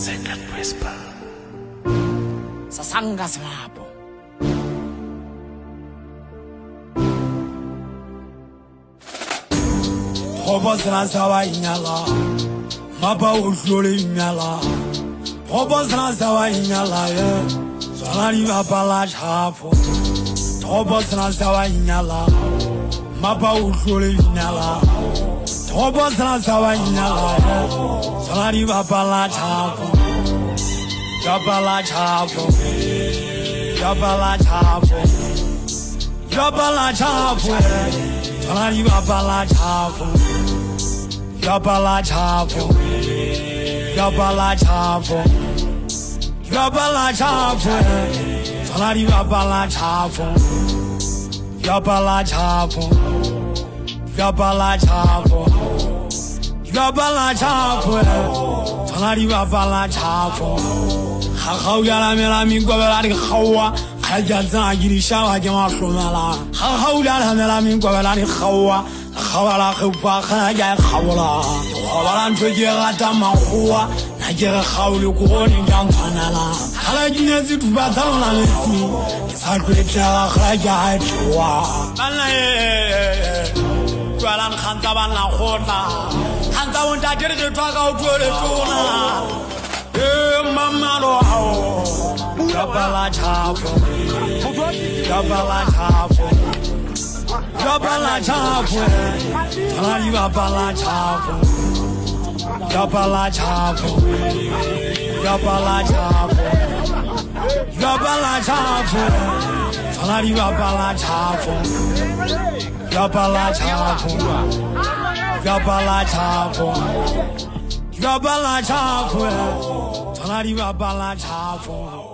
Secret whisper. Sasanga Samo. Probosna sawa inyala, mapa ushole inyala. Probosna sawa inyala ye, salari vapala Chafo. Probosna sawa inyala, mapa ushole inyala. Probosna sawa inyala ye, salari vapala Chafo. Yapala Chafo, yapala Chafo, yapala Chafo. Salari vapala Chafo. Yapala Chafo, yapala Chafo, yapala Chafo. Salari yapala Chafo, yapala Chafo, yapala Chafo, yapala Chafo. Salari yapala Chafo. How yala mela mi go la di khawa. Hajaza giri shawa jama shomala. How yala mela mi go la di khawa. Khawala khwa khaya khawala khawala ntjega tama khwa na jega khawle ko ni ngantsanala khala jine zitu bazalona lesi sa kwetla khaya twa bana ye kwala nkhantsa bana khona khantsa wonta dire ke twa ka utwele tona mama lo hao yapala Chafo yapala Chafo yapala Chafo, salari yapala Chafo, yapala Chafo, yapala Chafo, yapala Chafo, salari yapala Chafo, yapala Chafo, yapala Chafo, yapala Chafo, salari yapala Chafo.